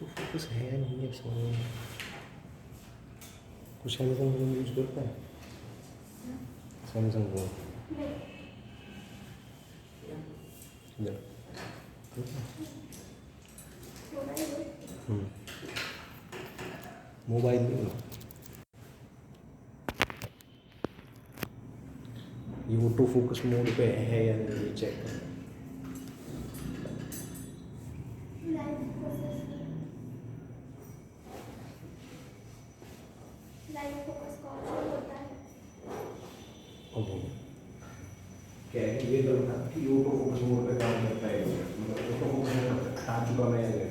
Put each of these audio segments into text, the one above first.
तो फोकस है नहीं है समझ में। कुछ सैमसंग फोन यूज करता है, सैमसंग फोन मोबाइल में ये ऑटो फोकस मोड पे है या नहीं ये चेक करना। क्या है कि ये तो था कि ऑटो फोकस मोड पे काम करता है, मतलब ऑटो फोकस मोड हटा चुका मैं ये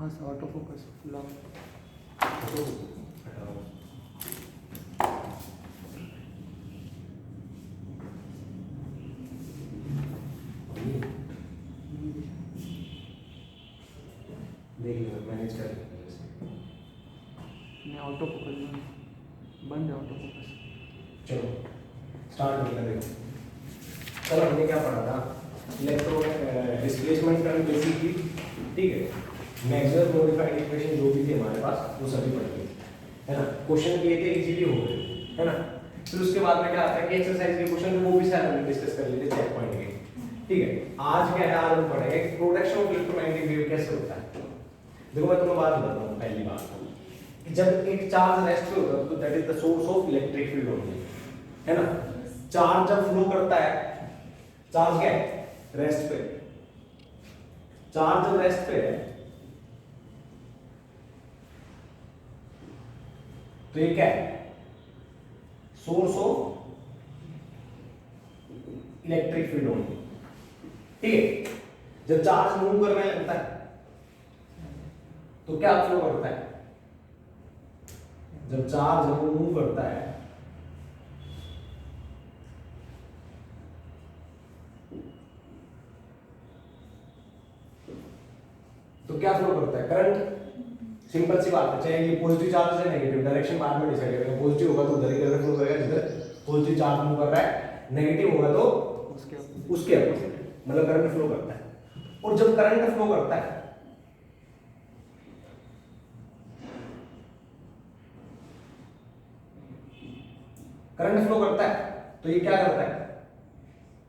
हाँ sir auto focus full on. Manage कर मैं ऑटो फोकस बंद है ऑटो फोकस। चलो स्टार्ट नहीं करेंगे। कल हमने क्या पढ़ा था, इलेक्ट्रो डिस्प्लेसमेंट करंट बेसिकली, ठीक है। मैक्सवेल मॉडिफाइड इक्वेशन जो भी थी हमारे पास वो सभी पढ़ लिए, है ना। क्वेश्चन किए थे, इजीली हो गए, है ना। फिर उसके बाद में क्या आता है कि एक्सरसाइज के क्वेश्चन वो भी शायद हमने डिस्कस कर लिए थे चेक पॉइंट के, ठीक है। आज क्या है, आज हम पढ़ेंगे प्रोडक्शन ऑफ इलेक्ट्रोमैग्नेटिक वेव कैसे होता है। देखो मैं तुम्हें बात बताता हूँ, पहली बात कि जब एक चार्ज रेस्ट पे होता है तो that is the source of electric field only, है ना। चार्ज जब फ्लो करता है, चार्ज क्या है, रेस्ट पे, चार्ज जब रेस्ट पे है तो ये क्या है, source of electric field only, ठीक है। जब चार्ज मूव करने लगता है तो क्या फ्लो करता है, जब चार्ज मूव करता है तो क्या फ्लो करता है, करंट। सिंपल सी बात है, चाहे ये पॉजिटिव चार्ज है नेगेटिव, डायरेक्शन बाद में डिसाइड करेंगे। पॉजिटिव होगा तो उधर ही करंट फ्लो करेगा जिधर पॉजिटिव चार्ज मूव कर रहा है, नेगेटिव होगा तो उसके अपोजिट, मतलब करंट फ्लो करता है। और जब करंट फ्लो करता है करंट फ्लो करता है तो ये क्या करता है,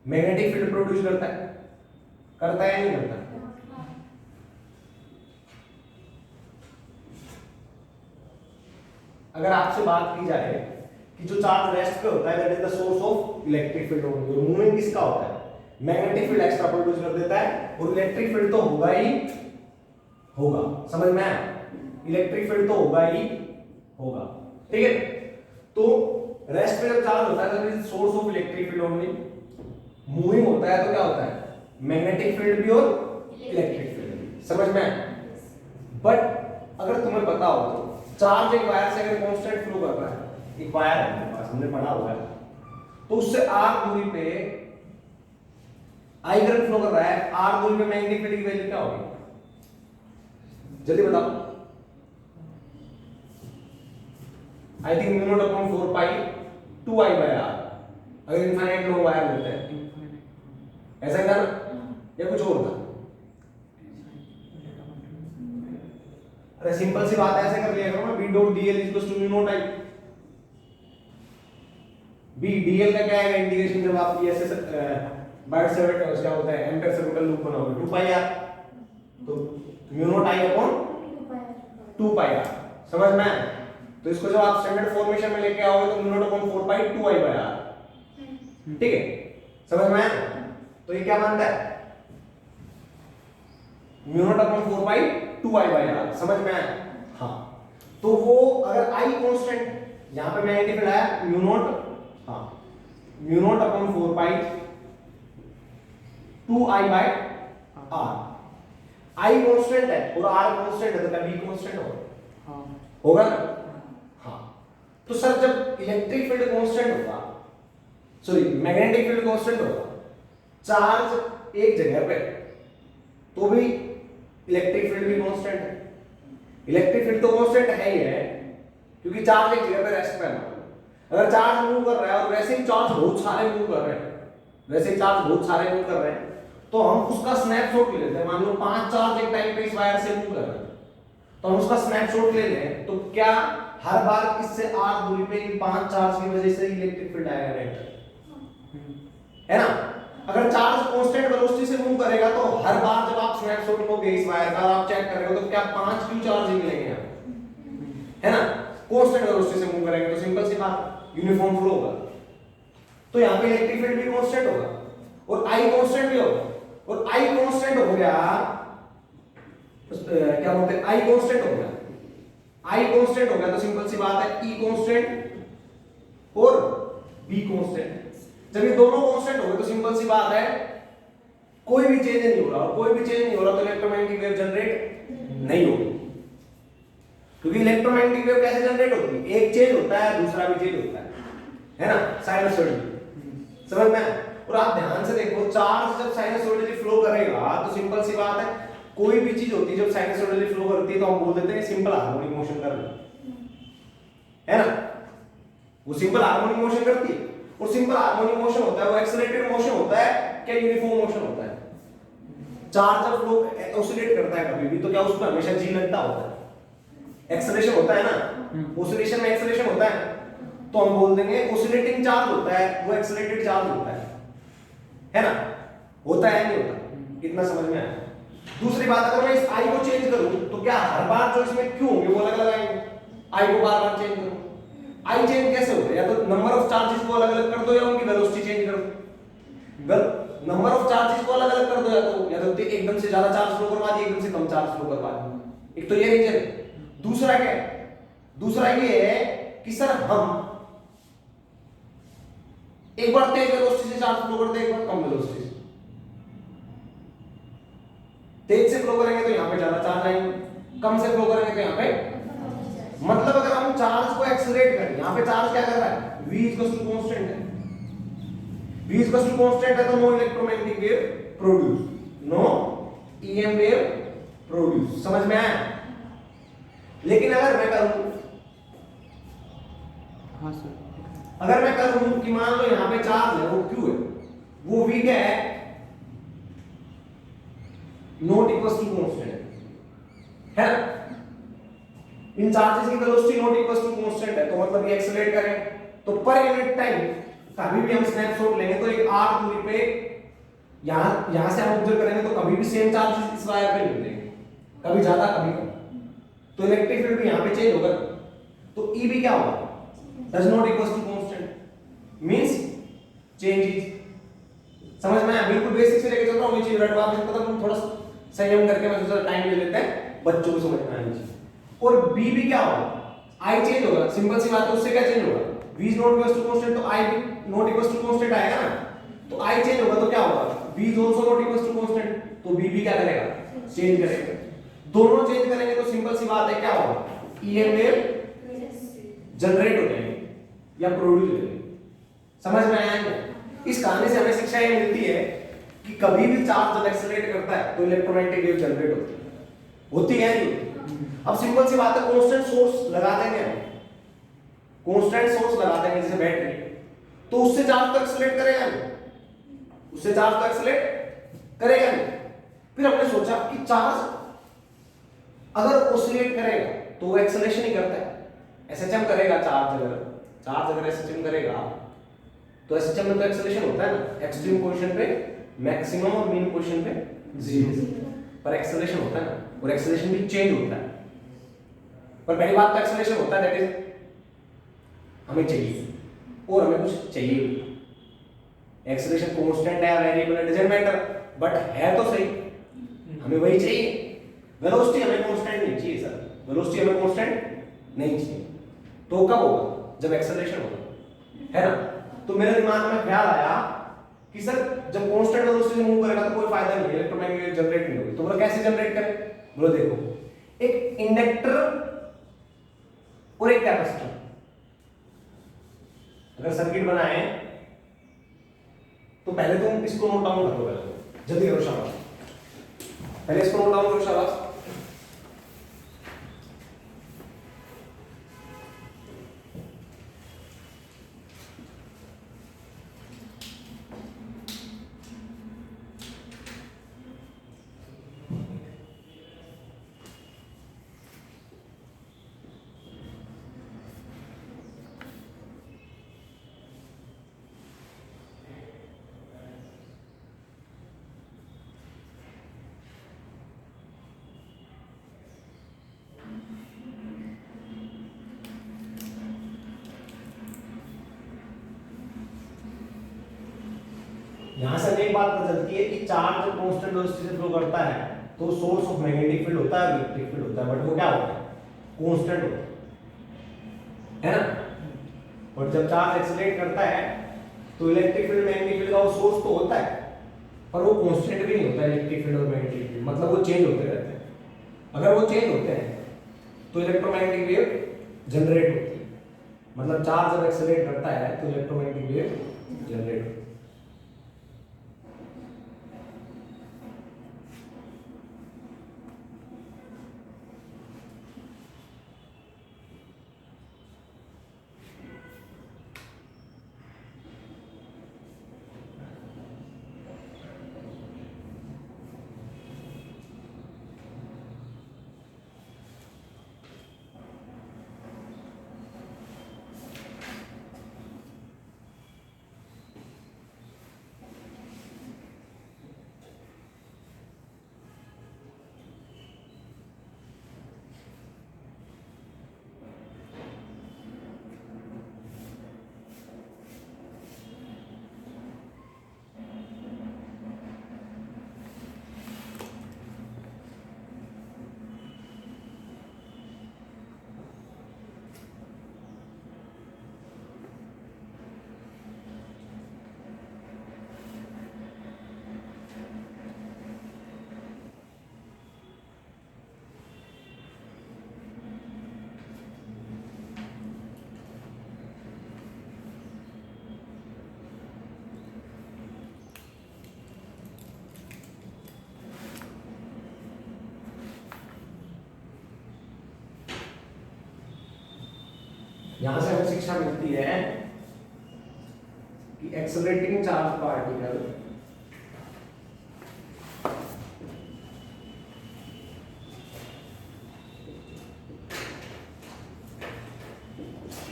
मैग्नेटिक फील्ड प्रोड्यूस करता है या नहीं करता। अगर आपसे बात की जाए कि जो चार्ज रेस्ट पे होता है that is the source of electric field only, और मूवमेंट किसका होता है, मैग्नेटिक फील्ड एक्स्ट्रा प्रोड्यूस कर देता है, और इलेक्ट्रिक फील्ड तो होगा ही होगा, समझ में आया, इलेक्ट्रिक फील्ड तो होगा ही होगा, ठीक है। तो रेस्ट पे जब चार्ज होता है that is source of electric field only, moving होता है तो क्या होता है, मैग्नेटिक फील्ड भी और इलेक्ट्रिक फील्ड भी, समझ में आया। बट अगर तुम्हें पता हो तो चार्ज एक वायर से अगर कांस्टेंट फ्लो कर रहा है, एक वायर है हमारे पास, हमने पढ़ा हुआ है, तो उससे r दूरी पे I करंट फ्लो कर रहा है, r दूरी पे मैग्नेटिक फील्ड की वैल्यू क्या होगी, जल्दी बताओ। I think mu nought upon 4 pi 2 I by r, अगर इनफाइनाइट लॉन्ग वायर लेते हैं ऐसा ही था ना, या कुछ और था। अरे सिंपल सी बात है, ऐसे कर लिया करो ना, b dot dl equals to mu nought I। b dl का क्या है इंटीग्रेशन, जब आप ये ऐसे बाइट से क्या होता है एम्पीयर सर्कुलर लूप बनाओगे 2 पाई r, तो mu nought I upon 2 pi r, समझ में आया। तो इसको जब आप स्टैंडर्ड फॉर्मेशन में लेके आओगे तो mu nought upon 4 pi 2 I by r, ठीक है, समझ में आया। तो ये क्या मानता है, mu nought upon 4 pi 2 I by r, समझ में आया। हाँ, तो वो अगर I कांस्टेंट, यहां पे मैग्नेटिक फील्ड आया म्यू नॉट, हाँ mu nought upon 4 pi 2 I by r, I constant है और r कांस्टेंट है तो क्या b कांस्टेंट होगा, हाँ होगा ना। हाँ, तो सर जब इलेक्ट्रिक फील्ड कांस्टेंट होगा, सॉरी मैग्नेटिक फील्ड कांस्टेंट होगा, चार्ज एक जगह पे तो भी इलेक्ट्रिक फील्ड भी कांस्टेंट है। इलेक्ट्रिक फील्ड तो कांस्टेंट है ही है क्योंकि चार्ज एक जगह पे रेस्ट पे है। अगर चार्ज मूव कर रहा है और वैसे ही चार्ज बहुत सारे मूव कर रहे हैं, वैसे ही चार्ज बहुत सारे मूव कर रहे हैं, तो हम उसका स्नैपशॉट ले लेते हैं। मान लो 5 चार्ज एक टाइम पे इस वायर से मूव कर रहे हैं, तो हम उसका स्नैपशॉट ले लें, तो क्या हर बार इससे r दूरी पे इन 5 चार्ज की वजह से इलेक्ट्रिक फील्ड आएगा वेक्टर, है ना? अगर चार्ज कांस्टेंट वेलोसिटी से मूव करेगा तो हर बार जब आप स्नैपशॉट लोगे इस वायर का, आप चेक कर रहे हो, तो क्या 5 क्यू चार्ज ही मिलेंगे यहाँ, है ना? कांस्टेंट वेलोसिटी से मूव करेंगे तो सिंपल सी बात यूनिफॉर्म फ्लो होगा, तो यहाँ पे इलेक्ट्रिक फील्ड भी कांस्टेंट होगा और I कांस्टेंट भी होगा। और I कांस्टेंट हो गया, क्या बोलते हैं, I कांस्टेंट हो गया, I कांस्टेंट हो गया तो सिंपल सी बात है E कांस्टेंट और B कांस्टेंट। जब ये दोनों कांस्टेंट हो गए तो सिंपल सी बात है कोई भी चेंज नहीं हो रहा, और कोई भी चेंज नहीं हो रहा तो इलेक्ट्रोमैग्नेटिक वेव जनरेट नहीं होगी। क्योंकि इलेक्ट्रोमैग्नेटिक वेव कैसे जनरेट होती है, एक चेंज होता है दूसरा भी चेंज होता है ना, साइनसॉइडली, समझ में? और आप ध्यान से देखो, चार्ज जब साइनसॉइडली फ्लो करेगा तो सिंपल सी बात है कोई भी चीज होती है जब साइनसॉइडली फ्लो करती है तो हम बोल देते हैं सिंपल हार्मोनिक मोशन कर रही है ना, वो सिंपल हार्मोनिक मोशन करती है। और सिंपल हार्मोनिक मोशन होता है वो एक्सेलरेटेड मोशन होता है क्या यूनिफॉर्म मोशन होता है? चार्ज जब फ्लो ऑसिलेट करता है कभी भी तो क्या उसमें हमेशा जी लगता होता है, एक्सेलरेशन होता है ना, ऑसिलेशन में एक्सेलरेशन होता है, तो हम बोल देंगे ऑसिलेटिंग चार्ज होता है वो एक्सेलरेटेड चार्ज होता है ना? होता है नहीं होता? इतना समझ में आया? दूसरी बात, अगर मैं इस I को चेंज करूं तो क्या हर बार जो इसमें Q होंगे वो अलग अलग आएंगे? I को बार बार चेंज करूं, I चेंज कैसे होगा? या तो नंबर ऑफ चार्जेस को अलग अलग कर दो या उनकी वेलोसिटी चेंज कर दो। वेल नंबर ऑफ चार्जेस को अलग अलग कर दो, या तो एकदम से ज्यादा चार्ज फ्लो करवा दिए, एकदम से कम चार्ज फ्लो करवा दिए। एक तो ये रीजन है। दूसरा क्या है? दूसरा ये है कि सर हम एक बार तेज वेलोसिटी से चार्ज फ्लो करते हैं, एक बार कम वेलोसिटी से। तेज से फ्लो करेंगे तो यहाँ पे ज्यादा चार्ज आएंगे, कम से फ्लो करेंगे तो यहाँ पे, मतलब अगर हम चार्ज को एक्सेलरेट करें, यहाँ पे चार्ज क्या कर रहा है, v कांस्टेंट है, v कांस्टेंट है तो no electromagnetic wave produce, no EM wave produce. समझ में आया? लेकिन अगर मैं करूं, हाँ सर, अगर मैं करूं कि मान लो यहाँ पे चार्ज है वो Q है, वो v क्या है, नॉट इक्वल टू कांस्टेंट है ना? इन चार्जेस की velocity not equal to constant है, तो मतलब ये एक्सेलरेट करें तो पर यूनिट टाइम कभी भी हम स्नैपशॉट लेंगे तो एक r दूरी पे यहां से हम ऑब्जर्व करेंगे तो कभी भी सेम चार्जेस इस वायर पे नहीं मिलेंगे, कभी ज्यादा कभी कम, तो इलेक्ट्रिक फील्ड भी यहां पे चेंज होगा, तो E भी क्या होगा, does not equal to constant means changes. समझ में आया? बिल्कुल बेसिक से लेके चल रहा हूं, ये चीज रटवा भी पता नहीं, थोड़ा संयम करके मैं थोड़ा टाइम ले लेते हैं, बच्चों को समझ में आनी चाहिए। और B भी क्या होगा, I चेंज होगा, सिंपल सी बात है, उससे क्या चेंज होगा, V is not equal to constant तो I भी नॉट इक्वल टू कांस्टेंट आएगा ना, तो I चेंज होगा तो क्या होगा, V is also not equal to constant तो B भी क्या करेगा, चेंज करेगा। दोनों चेंज करेंगे तो सिंपल सी बात है क्या होगा, EM वेव जनरेट हो जाएगी या प्रोड्यूस हो जाएगी। समझ में आया क्या? इस कहानी से हमें शिक्षा ये मिलती है कि कभी भी चार्ज जब एक्सेलरेट करता है तो इलेक्ट्रोमैग्नेटिक वेव जनरेट होती है नहीं। अब सिंपल सी बात है, कांस्टेंट सोर्स लगा देंगे हम, कांस्टेंट सोर्स लगा देंगे जैसे बैटरी, तो उससे चार्ज तो एक्सेलरेट करेगा नहीं, उससे चार्ज तो एक्सेलरेट करेगा नहीं। फिर हमने सोचा कि चार्ज अगर ऑसिलेट करेगा तो वो एक्सेलरेशन ही करता है, एसएचएम करेगा, चार्ज अगर एसएचएम करेगा तो एसएचएम में तो एक्सेलरेशन होता है ना, एक्सट्रीम पोजीशन पे मैक्सिमम और मीन पोजीशन पे 0 पर एक्सेलरेशन होता है ना, और एक्सेलरेशन भी चेंज होता है। पर पहली बात तो एक्सेलरेशन होता है, दैट इज हमें चाहिए, और हमें कुछ चाहिए भी। एक्सेलरेशन कांस्टेंट है, वेरिएबल है, डजंट मैटर, बट है तो सही, हमें वही चाहिए। वेलोसिटी हमें कांस्टेंट नहीं चाहिए सर, वेलोसिटी हमें कांस्टेंट नहीं चाहिए। तो कब होगा, जब एक्सेलरेशन होगा, है ना? तो मेरे दिमाग में ख्याल आया कि सर जब कांस्टेंट वेलोसिटी से मूव करेगा तो कोई फायदा नहीं, इलेक्ट्रोमैग्नेटिक वेव जनरेट नहीं होगी। तो बोला कैसे जनरेट करें? बोलो देखो, एक इंडक्टर और एक कैपेसिटर, अगर सर्किट बनाए तो पहले तुम इसको नोट डाउन कर लो, पहले तो जल्दी करो शाबाश, पहले इसको नोट डाउन करो शाबाश। यहां से एक बात पता चलती है कि चार्ज जब कांस्टेंट वेलोसिटी से फ्लो करता है तो सोर्स ऑफ मैग्नेटिक फील्ड होता है, इलेक्ट्रिक फील्ड होता है, बट वो क्या होता है, कांस्टेंट होता है ना। और जब चार्ज एक्सेलरेट करता है तो इलेक्ट्रिक फील्ड मैग्नेटिक फील्ड का वो सोर्स तो होता है, पर वो कांस्टेंट भी नहीं होता इलेक्ट्रिक फील्ड और मैग्नेटिक फील्ड, मतलब वो चेंज होते रहते हैं। अगर वो चेंज होते हैं तो इलेक्ट्रोमैग्नेटिक वेव जनरेट होती है, मतलब चार्ज जब एक्सेलरेट करता है तो इलेक्ट्रोमैग्नेटिक वेव जनरेट होती है। यहां से हमें शिक्षा मिलती है कि accelerating charge particle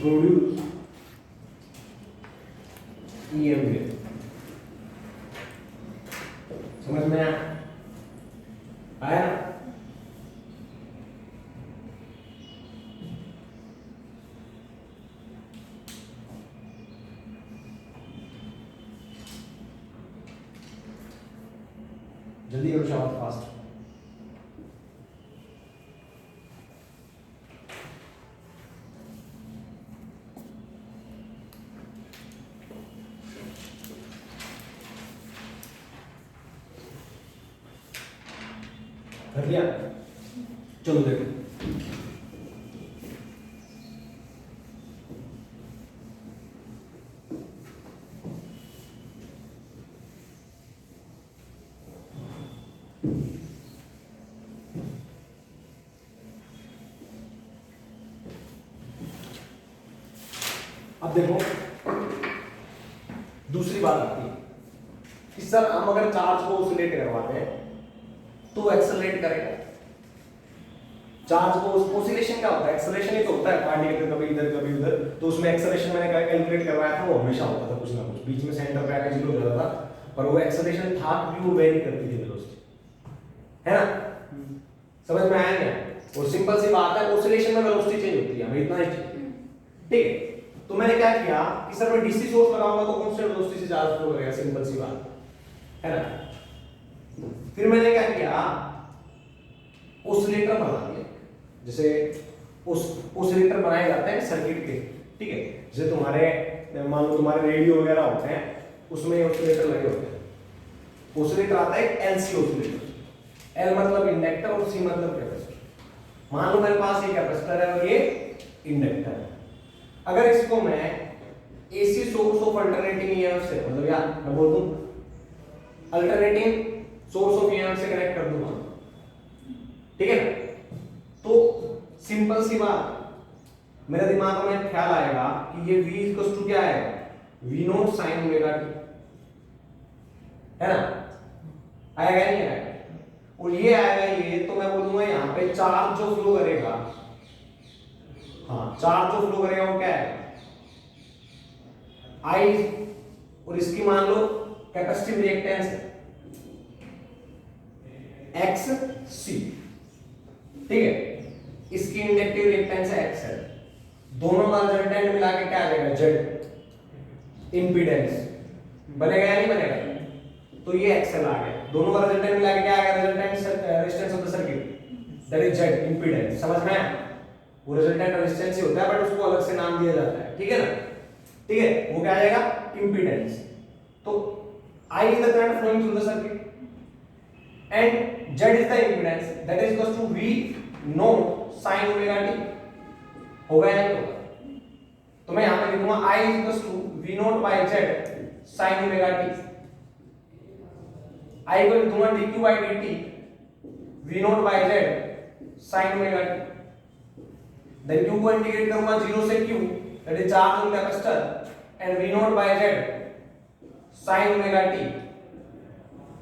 produce EM wave. समझ में आया ना? जल्दी करो शाबाश, फास्ट। कर लिया? चलो देखो, अब देखो दूसरी बात आती है कि सर हम अगर चार्ज को ऑसिलेट करवाते हैं तो एक्सेलरेट करेगा। चार्ज को ऑसिलेशन क्या होता है? एक्सेलरेशन ही तो होता है, पार्टिकल कभी इधर कभी उधर, तो उसमें एक्सेलरेशन मैंने कैलकुलेट करवाया था, वो हमेशा होता था कुछ ना कुछ, बीच में सेंटर पे आके जीरो हो जाता था, पर वो एक्सेलरेशन था कि वो वेरी करती थी वेलोसिटी, है ना? समझ में आया क्या? और सिंपल सी बात है, ऑसिलेशन में वेलोसिटी चेंज होती है, हमें इतना ही चाहिए, ठीक है? तो मैंने क्या किया कि सर मैं डीसी सोर्स लगाऊंगा तो कांस्टेंट वेलोसिटी से चार्ज फ्लो करेगा, सिंपल सी बात है ना। फिर मैंने क्या किया, ऑसिलेटर बना दिया, जैसे उस ऑसिलेटर बनाए जाते हैं सर्किट के, ठीक है? जैसे तुम्हारे मान लो तुम्हारे रेडियो वगैरह होते हैं, उसमें ऑसिलेटर लगे होते हैं। ऑसिलेटर आता है एलसी ऑसिलेटर, एल मतलब इंडक्टर और सी मतलब कैपेसिटर। मान लो मेरे पास ये कैपेसिटर है और ये इंडक्टर है, अगर इसको मैं AC source of alternating EMF से, मतलब यार मैं बोल दूं अल्टरनेटिंग सोर्स ऑफ ईएमएफ से कनेक्ट कर दूंगा, ठीक है ना। तो सिंपल सी बात, मेरे दिमाग में ख्याल आएगा कि ये V इक्वल टू क्या है, V not sign omega T, है ना, आएगा नहीं आएगा, और ये आएगा ये, तो मैं बोलूंगा यहाँ पे चार्ज जो फ्लो करेगा, हाँ चार्ज जो फ्लो करेगा वो क्या है I, और इसकी मान लो कैपेसिटिव रिएक्टेंस है XC, ठीक है, इसकी इंडक्टिव रिएक्टेंस है XL, दोनों का रिजल्टेंट मिला के क्या आ जाएगा Z, इंपीडेंस बनेगा या नहीं बनेगा, तो ये XL आ गया, दोनों का रिजल्टेंट मिला के क्या आ गया, resultant resistance of the circuit that is Z, impedance, समझ में आया। वो रिजल्टेंट रेजिस्टेंस ही होता है बट उसको अलग से नाम दिया जाता है, ठीक है ना, ठीक है, वो क्या आ जाएगा इंपीडेंस। तो I is the current flowing through the circuit and Z is the impedance, that is equals to V naught sin omega t, होगा या नहीं होगा, तो मैं यहां पे लिखूंगा I is equals to V naught by Z sin omega t, I को लिखूंगा dq by dt V naught by Z sin omega t, then q को इंटीग्रेट करूंगा 0 से q, that is charge on capacitor, and V naught by Z sin omega t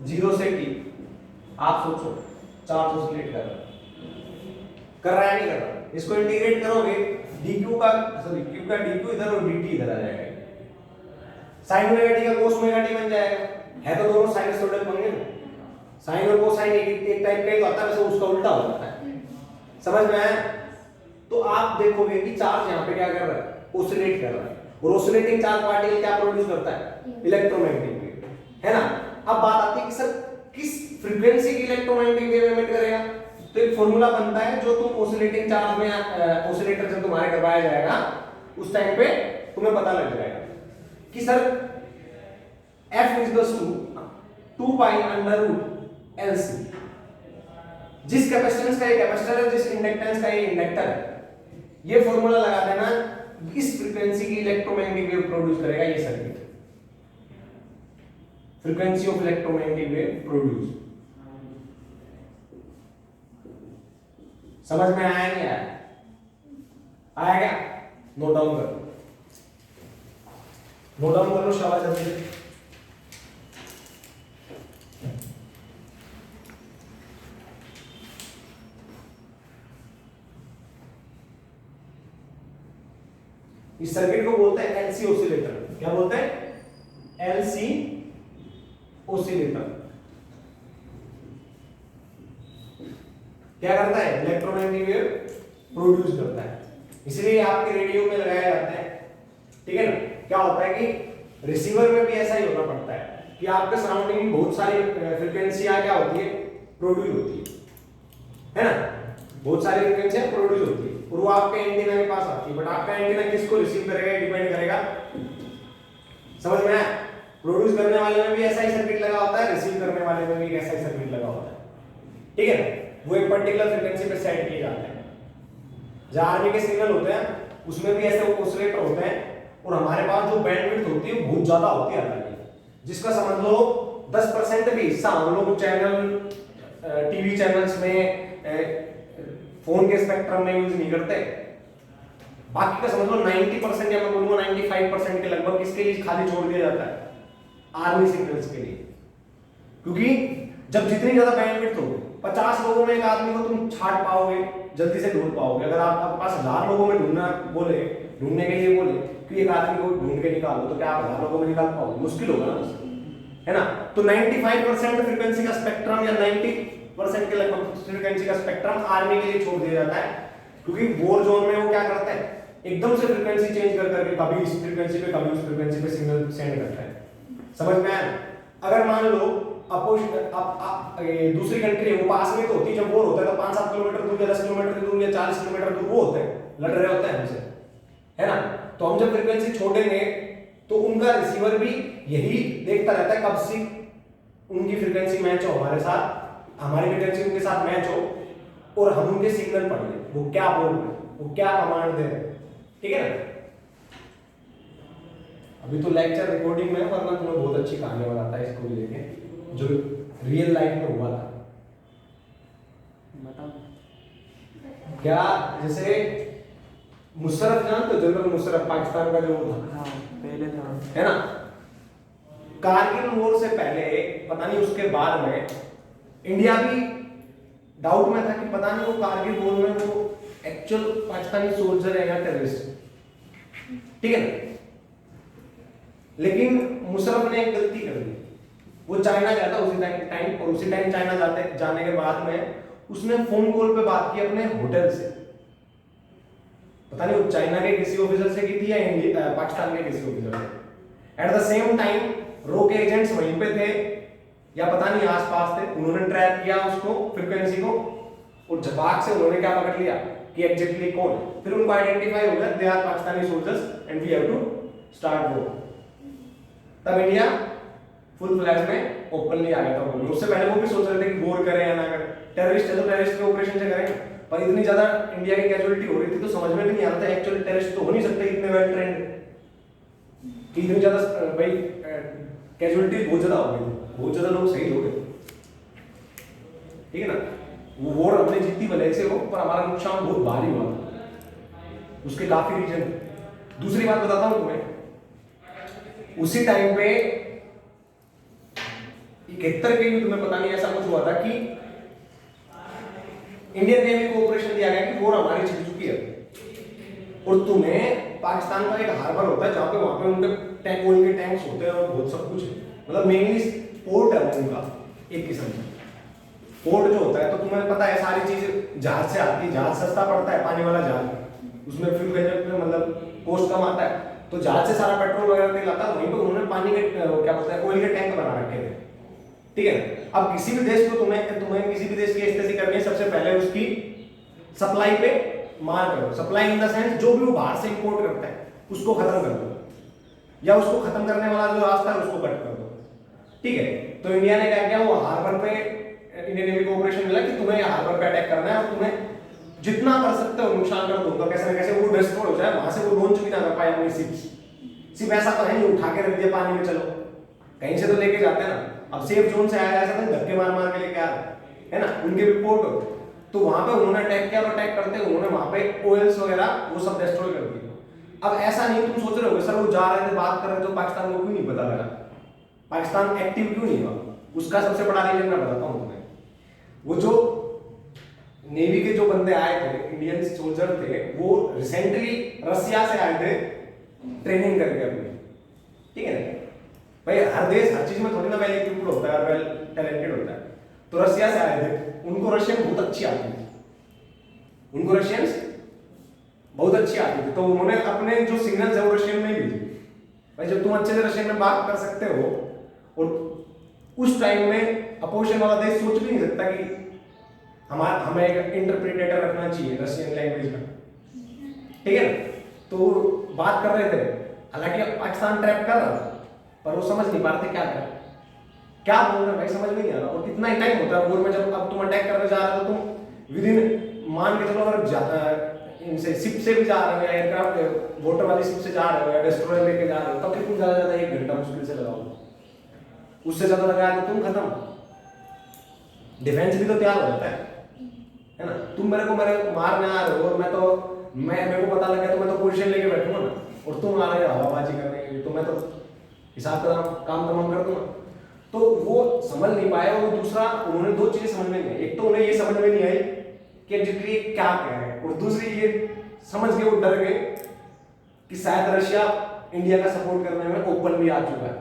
0 से t, आप सोचो charge oscillate कर रहा है नहीं कर रहा, इसको इंटीग्रेट करोगे dq का सॉरी q का dq इधर और dt इधर आ जाएगा, sin ओमेगा t का cos ओमेगा t बन जाएगा, है तो दोनों साइनसोइडल होंगे ना, साइन और कोसाइन एक टाइप का ही होता है, वैसे उसका उल्टा हो जाता है, समझ में आया। तो आप देखोगे कि चार्ज यहाँ पे क्या कर रहा है, ओसिलेट कर रहा है, और ओसिलेटिंग चार्ज पार्टिकल क्या प्रोड्यूस करता है, इलेक्ट्रोमैग्नेटिक वेव, है ना। अब बात आती है कि सर किस फ्रीक्वेंसी की इलेक्ट्रोमैग्नेटिक वेव एमिट करेगा, तो एक फॉर्मूला बनता है जो तुम ओसिलेटिंग चार्ज में ओसिलेटर जब तुम्हारे करवाया जाएगा उस टाइम पे तुम्हें पता लग जाएगा कि sir F equals to 2 pi under root LC, जिस कैपेसिटेंस का ये कैपेसिटर है, जिस इंडक्टेंस का ये इंडक्टर है, ये फॉर्मूला लगा देना, इस फ्रीक्वेंसी की इलेक्ट्रोमैग्नेटिक वेव प्रोड्यूस करेगा ये circuit, frequency of electromagnetic wave produce, समझ में आया नहीं आया, आया क्या, नोट डाउन करो, नोट डाउन करो शाबाश जल्दी से। इस सर्किट को बोलते हैं एलसी ऑसिलेटर, क्या बोलते हैं, एलसी ऑसिलेटर। क्या करता है, इलेक्ट्रोमैग्नेटिक वेव प्रोड्यूस करता है, इसलिए आपके रेडियो में लगाया जाता है, ठीक है ना। क्या होता है कि रिसीवर में भी ऐसा ही होना पड़ता है कि आपके सराउंडिंग में बहुत सारी फ्रीक्वेंसियां क्या होती है, प्रोड्यूस होती है ना, बहुत सारी फ्रीक्वेंसियां प्रोड्यूस होती है, और वो आपके एंटीना के पास आती है, बट आपका एंटीना किसको रिसीव करेगा डिपेंड करेगा, समझ में आया। प्रोड्यूस करने वाले में भी ऐसा ही सर्किट लगा होता है, रिसीव करने वाले में भी ऐसा ही सर्किट लगा होता है, ठीक है ना। वो एक पर्टिकुलर फ्रीक्वेंसी पे सेट किए जाते हैं, जहां आरबी के सिग्नल होते हैं उसमें भी ऐसे ऑसिलेटर होते हैं, और हमारे पास जो बैंडविड्थ होती है वो बहुत ज्यादा होती है आरबी, जिसका समझ लो 10% भी हिस्सा हम लोग चैनल टीवी चैनल्स में फोन के स्पेक्ट्रम में यूज नहीं करते, बाकी का समझ लो 90% या मैं बोलूंगा 95% के लगभग किसके लिए खाली छोड़ दिया जाता है, आर्मी सिग्नल्स के लिए, क्योंकि जब जितनी ज्यादा बैंडविड्थ हो, 50 लोगों में एक आदमी को तुम छाट पाओगे, जल्दी से ढूंढ पाओगे। अगर आपके पास 1000 लोगों में ढूंढने के लिए बोले कि एक आदमी को ढूंढ के निकालो, तो क्या आप 1000 लोगों में निकाल पाओगे, मुश्किल होगा ना, है ना। तो 95% फ्रीक्वेंसी का स्पेक्ट्रम या 90% के लगभग फ्रीक्वेंसी का स्पेक्ट्रम आर्मी के लिए छोड़ दिया जाता है, क्योंकि वॉर जोन में वो क्या करता है, एकदम से फ्रीक्वेंसी चेंज कर करके कभी इस फ्रीक्वेंसी पे कभी उस फ्रीक्वेंसी पे सिग्नल सेंड करता है, समझ में आया। अगर मान लो दूसरी कंट्री वो पास में तो होती, जब वॉर होता है तो 5-7 किलोमीटर दूर या 10 किलोमीटर दूर या 40 किलोमीटर दूर वो होते हैं, लड़ रहे होते हैं हमसे, है ना। तो हम जब फ्रीक्वेंसी छोड़ेंगे तो उनका रिसीवर भी यही देखता रहता है कब से उनकी फ्रीक्वेंसी मैच हो हमारे साथ, हमारी फ्रीक्वेंसी उनके साथ मैच हो, और हम उनके सिग्नल पढ़ लें, वो क्या बोल रहे हैं, वो क्या कमांड दे रहे हैं, ठीक है ना। अभी तो लेक्चर रिकॉर्डिंग में है, वरना तुम्हें बहुत अच्छी कहानी बताता है इसको भी लेके, जो रियल लाइफ में हुआ था। बताओ। क्या जैसे मुशर्रफ जानते हो, जनरल मुशर्रफ पाकिस्तान का जो था, हाँ पहले था। है ना, कारगिल वॉर से पहले पता नहीं उसके बाद में इंडिया भी डाउट में था कि पता नहीं वो कारगिल वॉर में वो एक्चुअल पाकिस्तानी सोल्जर है या टेररिस्ट, ठीक है ना। लेकिन मुशर्रफ ने एक गलती कर दी, वो चाइना गया था उसी टाइम, और उसी टाइम चाइना जाने के बाद में उसने फोन कॉल पे बात की अपने होटल से, पता नहीं वो चाइना के किसी ऑफिसर से की थी या पाकिस्तान के किसी ऑफिसर से। एट द सेम टाइम रो के एजेंट्स वहीं पे थे या पता नहीं आसपास थे, उन्होंने ट्रैक किया उसको फ्रीक्वेंसी को, और झपाक से उन्होंने क्या पकड़ लिया कि एग्जैक्टली कौन, फिर उनको आइडेंटिफाई हो गया, they are Pakistani soldiers and we have to start war. तब इंडिया फुल फ्लैश में ओपनली आ गया था वॉर में। उससे पहले वो भी सोच रहे थे कि वॉर करें या ना करें, टेररिस्ट है तो टेररिस्ट के ऑपरेशन से करेंगे, पर इतनी ज्यादा इंडिया की कैजुअलिटी हो रही थी तो समझ में भी नहीं आ रहा था एक्चुअली टेररिस्ट तो हो नहीं सकते इतने वेल ट्रेंड, कि इतनी ज्यादा भाई कैजुअलिटी बहुत ज्यादा हो गई थी, बहुत ज्यादा लोग शहीद हो गए, ठीक है ना। वो वॉर हमने जीती भले से हो, पर हमारा नुकसान बहुत भारी हुआ था, उसके काफी रीजन। दूसरी बात बताता हूं तुम्हें, उसी टाइम पे 71 के युद्ध में पता नहीं ऐसा कुछ हुआ था कि इंडियन नेवी को ऑपरेशन दिया गया कि वॉर हमारी जीत चुकी है, और तुम्हें पाकिस्तान का एक हार्बर होता है जहां पे वहां पे उनके टैंक, ऑयल के टैंक्स होते हैं और बहुत सब कुछ है, मतलब मेनली पोर्ट है उनका एक किस्म का पोर्ट जो होता है। तो तुम्हें पता है सारी चीज जहाज से आती है, जहाज सस्ता पड़ता है, पानी वाला जहाज, उसमें फ्यूल में मतलब कॉस्ट कम आता है, तो जहाज से सारा पेट्रोल वगैरह तेल आता है, वहीं पे उन्होंने पानी के क्या बोलते हैं ऑयल के टैंक बना रखे थे, ठीक है। अब किसी भी देश को तुम्हें किसी भी देश की स्थिति करनी है, सबसे पहले उसकी सप्लाई पे मार करो, सप्लाई इन द सेंस जो भी वो बाहर से इंपोर्ट करता है उसको खत्म कर दो, या उसको खत्म करने वाला जो रास्ता है उसको कट कर दो, ठीक है। तो इंडिया ने क्या किया, वो हार्बर पे इंडियन नेवी को ऑपरेशन मिला कि तुम्हें हार्बर पे अटैक करना है और तुम्हें जितना कर सकते हो नुकसान कर दो, तो कैसे ना कैसे वो डिस्ट्रॉय हो जाए, वहां से वो लॉन्च भी ना कर पाए अपनी सिर्फ ऐसा तो है नहीं उठा के रख दिया पानी में, चलो कहीं से तो लेके जाते हैं ना। अब सेफ जोन से आया ऐसा था धक्के मार मार के लेके आ रहे है ना, उनके भी पोर्ट हो, तो वहां पे उन्होंने अटैक किया, और अटैक करते उन्होंने वहां पे ऑयल्स वगैरह वो सब डिस्ट्रॉय कर दिए। अब ऐसा नहीं तुम सोच रहे हो सर वो जा रहे थे बात कर रहे थे तो पाकिस्तान को क्यों नहीं पता लगा, पाकिस्तान एक्टिव क्यों नहीं हुआ, उसका सबसे बड़ा रीजन मैं बताता हूं तुम्हें। वो जो नेवी के जो बंदे आए थे, इंडियन सोल्जर थे, वो रिसेंटली रसिया से आए थे ट्रेनिंग करके अपनी, ठीक है ना। भाई हर देश हर चीज में थोड़ी ना वेल इक्विप्ड होता है, वेल टैलेंटेड होता है, तो रसिया से आए थे, उनको रशियन बहुत अच्छी आती थी, उनको रशियंस बहुत अच्छी आती थी, तो उन्होंने अपने जो सिग्नल्स है वो रशियन में ही भेजे। भाई जब तुम अच्छे से रशियन में बात कर सकते हो, और उस टाइम में अपोजिशन वाला देश सोच भी नहीं सकता कि हमें एक इंटरप्रिटेटर रखना चाहिए रशियन लैंग्वेज में, ठीक है ना। तो बात कर रहे थे, हालांकि पाकिस्तान ट्रैप कर रहा था, पर वो समझ नहीं पा रहे थे क्या बोल रहे हैं भाई, समझ में नहीं आ रहा। और कितना ही टाइम होता है वॉर में, जब अब तुम अटैक करने जा रहे हो तो तुम विद इन मान के चलो अगर इनसे शिप से भी जा रहे हो या एयरक्राफ्ट वाटर वाली शिप से जा रहे हो या डिस्ट्रॉयर लेके जा रहे हो, तब कितनी ज्यादा 1 घंटा मुश्किल से लगाओगे, उससे ज्यादा लगाया तो तुम खत्म, डिफेंस भी तो तैयार हो जाता है ना। तुम मेरे को मारने आ रहे हो और मेरे को पता लग गया तो मैं तो पोजीशन लेके बैठूंगा ना, और तुम आ रहे हो हवाबाजी करने के लिए, तो मैं तो हिसाब का काम तमाम कर दूंगा। तो वो समझ नहीं पाए, और दूसरा उन्होंने 2 चीजें समझ में नहीं आई, एक तो उन्हें ये समझ में नहीं आई कि एग्जैक्टली क्या कह रहे हैं, और दूसरी ये समझ के वो डर गए कि शायद रशिया इंडिया का सपोर्ट करने में ओपन भी आ चुका है।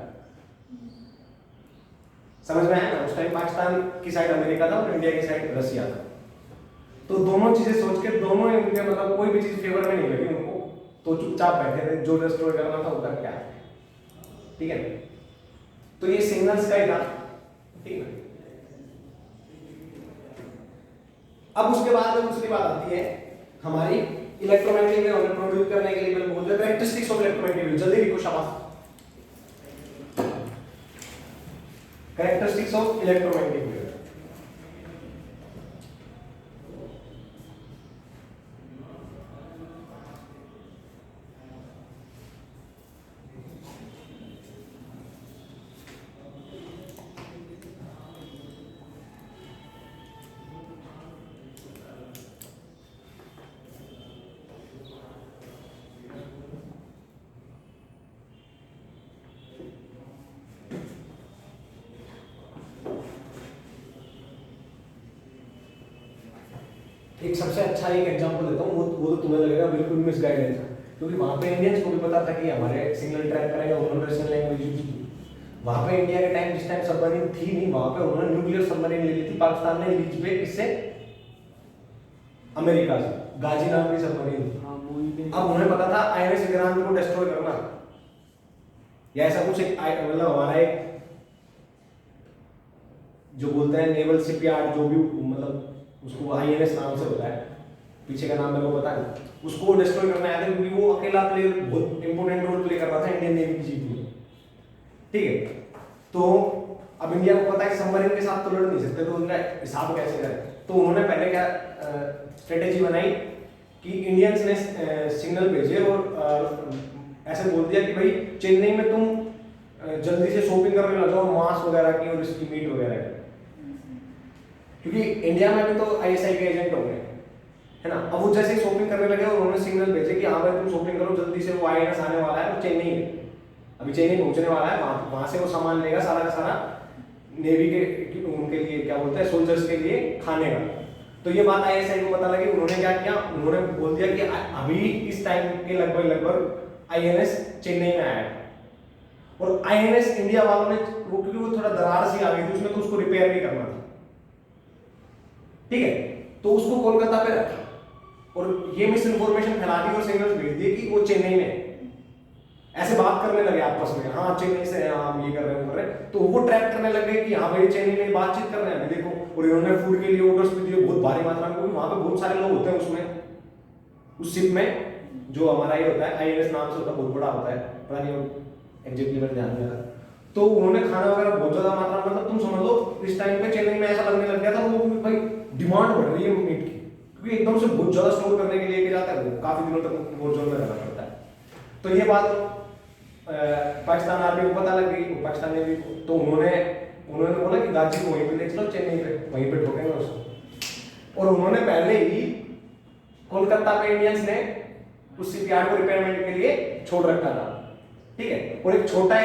समझ में आया ना, उस टाइम पाकिस्तान की साइड अमेरिका था और इंडिया की साइड रशिया था, तो दोनों चीजें सोच के दोनों इनके मतलब कोई भी चीज फेवर में नहीं लगी उनको, तो चुपचाप बैठे थे, जो डिस्ट्रॉय करना था उधर क्या, ठीक है। तो ये सिग्नल्स का ही था, ठीक है। अब उसके बाद में दूसरी बात आती है हमारी इलेक्ट्रोमैग्नेटिक वेव हमें प्रोड्यूस करने के लिए मैंने बोल दिया कैरेक्टरिस्टिक्स ऑफ इलेक्ट्रोमैग्नेटिक वेव, जल्दी लिखो शाबाश। कैरेक्टरिस्टिक्स ऑफ इलेक्ट्रोमैग्नेटिक वेव, एक सबसे अच्छा एक एग्जांपल देता हूँ, वो तो तुम्हें लगेगा बिल्कुल मिसगाइडेंस है, क्योंकि वहाँ पे इंडियंस को भी पता था कि हमारे सिग्नल ट्रैक करेंगे, उन्होंने रशियन लैंग्वेज यूज की। वहाँ पे इंडिया के टाइम जिस टाइम सबमरीन थी नहीं, वहाँ पे उन्होंने न्यूक्लियर सबमरीन ले ली थी पाकिस्तान ने लीज पे, किससे? अमेरिका से, गाजी नाम की सबमरीन थी। हाँ मूवी में। अब उन्हें पता था आईएनएस विक्रांत को डिस्ट्रॉय करना, या ऐसा कुछ एक मतलब हमारा एक जो बोलते हैं नेवल शिपयार्ड, जो भी मतलब उसको आईएनएस नाम से होता है, पीछे का नाम मेरे को पता नहीं, उसको डिस्ट्रॉय करना आया था, क्योंकि वो अकेला प्लेयर बहुत इंपॉर्टेंट रोल प्ले कर रहा था इंडियन नेवी की जीत में। ठीक है, तो अब इंडिया को पता है कि सबमरीन के साथ तो लड़ नहीं सकते, तो उनका हिसाब कैसे करें? तो उन्होंने पहले क्या स्ट्रेटेजी बनाई कि इंडियंस ने सिग्नल भेजे और ऐसे बोल दिया कि भाई चेन्नई में तुम जल्दी से शॉपिंग करने लग जाओ मांस वगैरह की और इसकी मीट वगैरह की, क्योंकि इंडिया में भी तो आईएसआई के एजेंट हो गए, है ना। अब वो जैसे ही शॉपिंग करने लगे और उन्होंने सिग्नल भेजे कि हाँ भाई तुम शॉपिंग करो जल्दी से, वो आईएनएस आने वाला है, वो चेन्नई में अभी चेन्नई पहुंचने वाला है, वहां से वो सामान लेगा सारा का सारा नेवी के उनके लिए क्या बोलते हैं सोल्जर्स के लिए खाने का। तो ये बात आईएसआई को पता लगी, उन्होंने क्या किया, उन्होंने बोल दिया कि अभी इस टाइम के लगभग आईएनएस चेन्नई में आया है, और आईएनएस इंडिया वालों ने वो, क्योंकि वो थोड़ा दरार सी आ गई थी उसमें, तो उसको रिपेयर भी करना था। ठीक है, तो उसको कोलकाता पे रखा और ये मिस इन्फॉर्मेशन फैला दी और सिग्नल भेज दिए कि वो चेन्नई में है। ऐसे बात करने लगे आपस में, हाँ चेन्नई से हैं, हम ये कर रहे हैं वो कर रहे हैं, तो वो ट्रैक करने लगे कि हाँ भाई चेन्नई में बातचीत कर रहे हैं, अभी देखो। और इन्होंने फूड के लिए ऑर्डर्स भी दिए बहुत भारी मात्रा में, क्योंकि वहां पे बहुत सारे लोग होते हैं उसमें, उस शिप में जो हमारा ये होता है आईएनएस नाम से होता है, बहुत बड़ा होता है, पता नहीं एग्जैक्टली मेरे ध्यान में आ रहा। तो उन्होंने खाना वगैरह बहुत ज्यादा मात्रा में, मतलब तुम समझ लो इस टाइम पे चेन्नई में ऐसा लगने लग गया था वो भाई डिमांड बढ़ रही है मीट की, क्योंकि एकदम से बहुत ज्यादा स्टोर करने के लिए जाता है, काफी दिनों तक वॉर जोन में रहना पड़ता है। तो ये बात पाकिस्तान आर्मी को पता लग गई, पाकिस्तान नेवी को, तो उन्होंने बोला कि गाजी को वहीं पे ले चलो, चेन्नई पे वहीं पे ठोकेंगे उसको। और उन्होंने पहले ही कोलकाता पे इंडियंस ने उस शिपयार्ड को रिपेयरमेंट के लिए छोड़ रखा था। ठीक है, और एक छोटा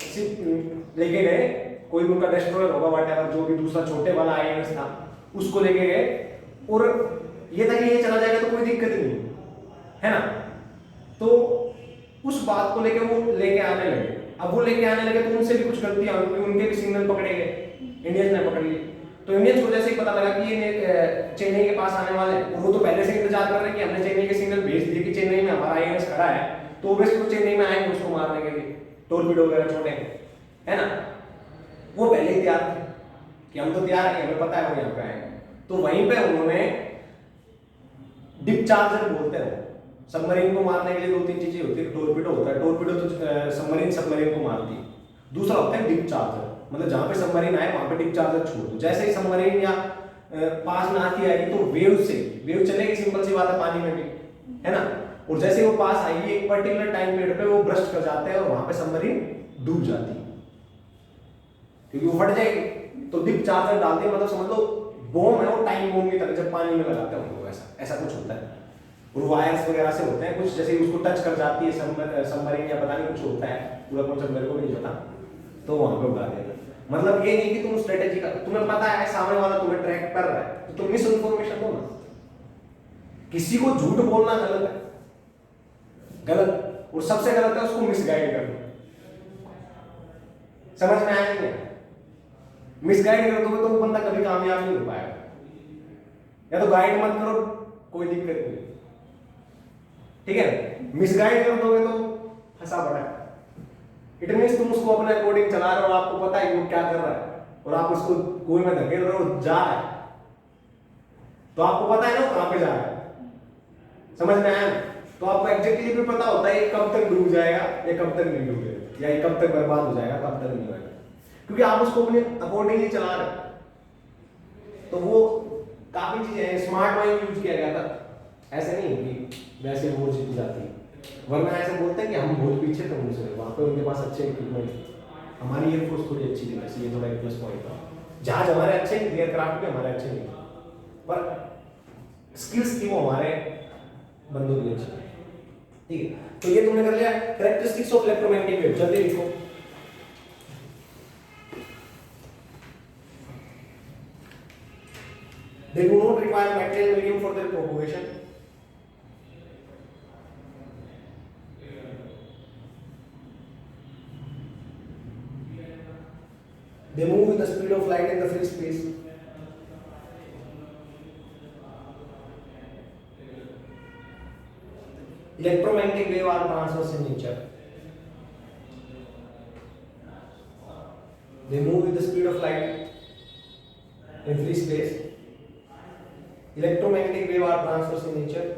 शिप लेके गए, कोई उनका डिस्ट्रॉयर होगा व्हाटएवर, जो भी दूसरा छोटे वाला आईएनएस था उसको लेके गए, और ये था कि ये चला जाएगा तो कोई दिक्कत ही नहीं है ना। तो उस बात को लेके वो लेके आने लगे। अब वो लेके आने लगे तो उनसे भी कुछ गलतियां हुई, क्योंकि उनके भी सिग्नल पकड़े गए, इंडियंस ने पकड़ लिए। तो इंडियंस को जैसे ही पता लगा कि ये चेन्नई के पास आने वाले हैं, वो तो पहले से इंतजार कर रहे हैं कि हमने चेन्नई के सिग्नल भेज दिए कि चेन्नई में हमारा आईएनएस खड़ा है, तो ऑब्वियसली वो चेन्नई में आएंगे उसको मारने के लिए, टोरपीडो वगैरह छोड़ेंगे, है ना। वो पहले ही तैयार थे कि हम तो तैयार हैं, हमें पता है वो यहाँ पे आएंगे। तो वहीं पे उन्होंने डिप चार्जर बोलते हैं, सबमरीन को मारने के लिए दो तीन चीजें होती है, टोरपीडो होता है, टोरपीडो तो सबमरीन को मारती है, दूसरा होता है डिप चार्जर, मतलब जहां पे सबमरीन आए वहां पे डिप चार्जर छोड़ दो। जैसे ही सबमरीन या पास में आती आएगी तो वेव चलेगी, सिंपल सी बात है, पानी में भी, है ना। और जैसे ही वो पास आएगी एक पर्टिकुलर टाइम पीरियड पे वो ब्रस्ट कर जाते हैं और वहां पे सबमरीन डूब जाती है, क्योंकि वो फट जाएगी। तो डिप चार्जर डालते हैं, मतलब समझ लो बॉम्ब है वो, टाइम बॉम्ब की तरह, जब पानी में लगाते हैं उनको, ऐसा कुछ होता है। और वायर्स वगैरह से होते हैं कुछ, जैसे ही उसको टच कर जाती है सबमरीन या पता नहीं कुछ होता है, पूरा कॉन्सेप्ट मेरे को भी नहीं पता, तो वहां पे उड़ा देना। मतलब ये नहीं कि तुम स्ट्रेटेजी का, तुम्हें पता है सामने वाला तुम्हें ट्रैक कर रहा है, तो तुम मिस इन्फॉर्मेशन दो ना। किसी को झूठ बोलना गलत है, गलत, और सबसे गलत है उसको मिसगाइड करना। समझ में आया नहीं? मिसगाइड कर दोगे तो वो बंदा कभी कामयाब नहीं हो पाएगा, या तो गाइड मत करो, कोई दिक्कत नहीं, ठीक है। मिसगाइड कर दोगे तो फंसा पड़ा है। इट मींस तुम उसको अपने अकॉर्डिंग चला रहे हो और आपको पता है वो क्या कर रहा है, और आप उसको कुएं में धकेल रहे हो, जा रहा है, तो आपको पता है ना वो कहां पे जा रहा है, समझ में आया? तो आपको एग्जैक्टली भी पता होता है ये कब तक डूब जाएगा, ये कब तक नहीं डूबेगा, या ये कब तक बर्बाद हो जाएगा, कब तक नहीं होगा, क्योंकि आप उसको अपने अकॉर्डिंगली चला रहे हो। तो वो काफी चीजें स्मार्ट माइंड यूज किया गया था, ऐसे नहीं कि वैसे वो जीत जाती है। वरना ऐसे बोलते हैं कि हम बहुत पीछे थे उनसे, वहां पे उनके पास अच्छे इक्विपमेंट थे। हमारी एयरफोर्स थोड़ी अच्छी थी वैसे, ये थोड़ा एक प्लस पॉइंट था। जहाज हमारे अच्छे नहीं थे, एयरक्राफ्ट भी हमारे अच्छे नहीं थे, पर स्किल्स थी वो हमारे बंदों की अच्छी। ठीक है, तो ये तुमने कर लिया कैरेक्टरिस्टिक्स ऑफ इलेक्ट्रोमैग्नेटिक वेव। जल्दी लिखो। They do not require material medium for their propagation. They move with the speed of light in the free space. Electromagnetic wave are transverse in nature. They move with the speed of light in free space. Electromagnetic wave are transverse in nature.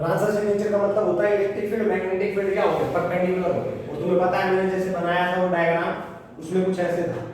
Transverse in nature का मतलब होता है electric field magnetic field क्या होते हैं perpendicular होते हैं। और तुम्हें पता है मैंने जैसे बनाया था वो डायग्राम उसमें कुछ ऐसे था।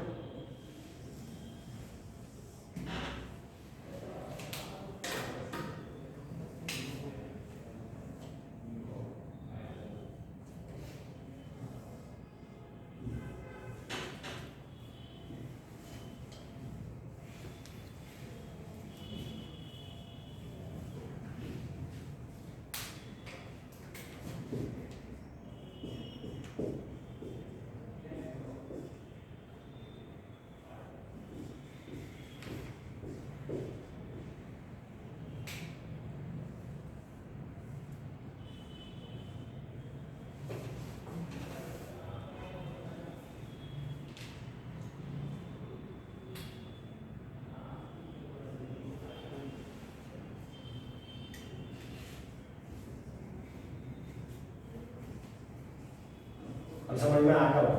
अब समझ में आ गया।